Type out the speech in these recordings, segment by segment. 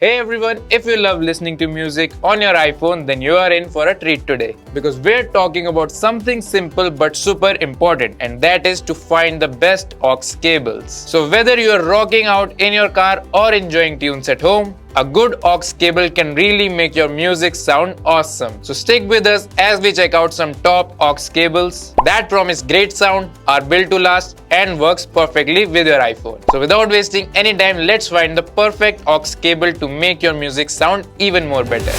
Hey everyone, if you love listening to music on your iPhone, then you are in for a treat today. Because we're talking about something simple but super important, and that is to find the best aux cables. So whether you are rocking out in your car or enjoying tunes at home, a good aux cable can really make your music sound awesome. So stick with us as we check out some top aux cables that promise great sound, are built to last, and works perfectly with your iPhone. So without wasting any time, let's find the perfect aux cable to make your music sound even more better.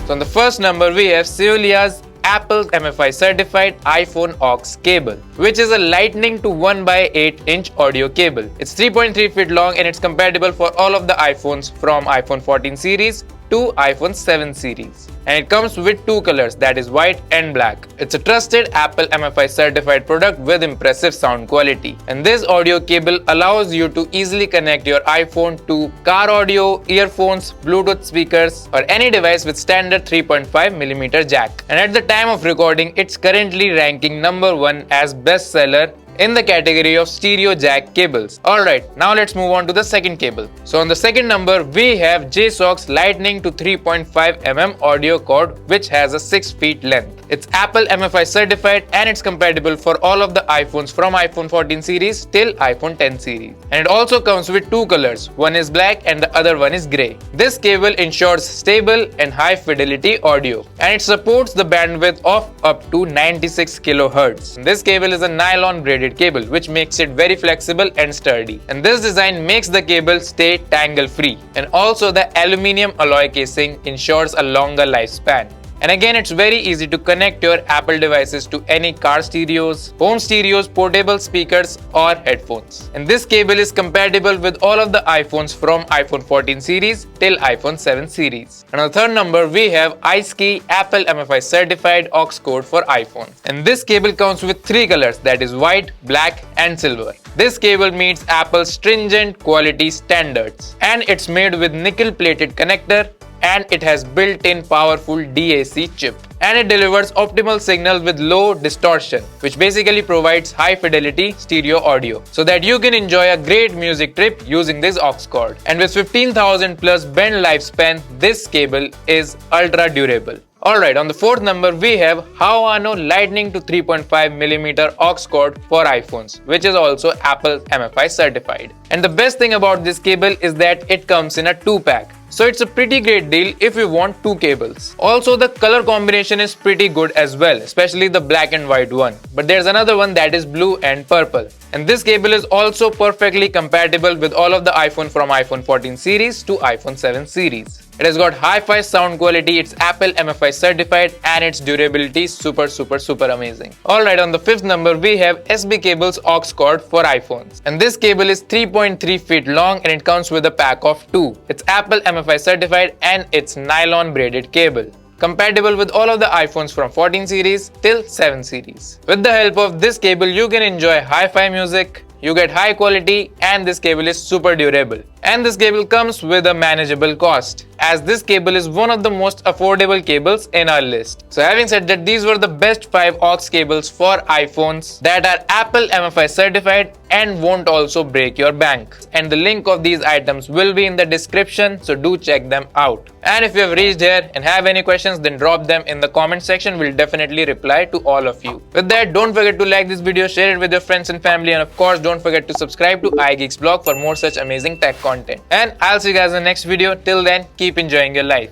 So on the first number we have Seulliya's Apple MFI certified iPhone aux cable, which is a lightning to 1x8-inch audio cable. It's 3.3 feet long and it's compatible for all of the iPhones from iPhone 14 series to iPhone 7 series. And it comes with two colors, that is white and black. It's a trusted Apple MFI certified product with impressive sound quality. And this audio cable allows you to easily connect your iPhone to car audio, earphones, Bluetooth speakers, or any device with standard 3.5mm jack. And at the time of recording, it's currently ranking number 1 as bestseller in the category of stereo jack cables. Alright, now let's move on to the second cable. So on the second number, we have JSAUX lightning to 3.5mm audio cord, which has a 6 feet length. It's Apple MFI certified and it's compatible for all of the iPhones from iPhone 14 series till iPhone 10 series. And it also comes with two colors, one is black and the other one is grey. This cable ensures stable and high fidelity audio, and it supports the bandwidth of up to 96 kHz. This cable is a nylon braided cable, which makes it very flexible and sturdy. And this design makes the cable stay tangle free. And also the aluminium alloy casing ensures a longer lifespan. And again, it's very easy to connect your Apple devices to any car stereos, home stereos, portable speakers, or headphones. And this cable is compatible with all of the iPhones from iPhone 14 series till iPhone 7 series. And on the third number, we have iSkey Apple MFI certified aux cord for iPhone. And this cable comes with three colors, that is white, black, and silver. This cable meets Apple's stringent quality standards. And it's made with nickel-plated connector, and it has built-in powerful DAC chip, and it delivers optimal signal with low distortion, which basically provides high fidelity stereo audio so that you can enjoy a great music trip using this aux cord. And with 15,000 plus bend lifespan, this cable is ultra durable. Alright, on the fourth number we have Haoano lightning to 3.5mm aux cord for iPhones, which is also Apple MFI certified. And the best thing about this cable is that it comes in a 2-pack. So it's a pretty great deal if you want two cables. Also, the color combination is pretty good as well, especially the black and white one. But there's another one that is blue and purple. And this cable is also perfectly compatible with all of the iPhone from iPhone 14 series to iPhone 7 series. It has got hi-fi sound quality, it's Apple MFI certified, and its durability is super amazing. Alright, on the fifth number we have Esbeecables aux cord for iPhones. And this cable is 3.3 feet long and it comes with a pack of two. It's Apple MFI certified and it's nylon braided cable, compatible with all of the iPhones from 14 series till 7 series. With the help of this cable, you can enjoy hi-fi music, you get high quality, and this cable is super durable. And this cable comes with a manageable cost, as this cable is one of the most affordable cables in our list. So having said that, these were the best 5 aux cables for iPhones that are Apple MFI certified and won't also break your bank. And the link of these items will be in the description, so do check them out. And if you have reached here and have any questions, then drop them in the comment section. We'll definitely reply to all of you. With that, don't forget to like this video, share it with your friends and family, and of course don't forget to subscribe to iGeeksblog for more such amazing tech content. And I'll see you guys in the next video. Till then, keep enjoying your life.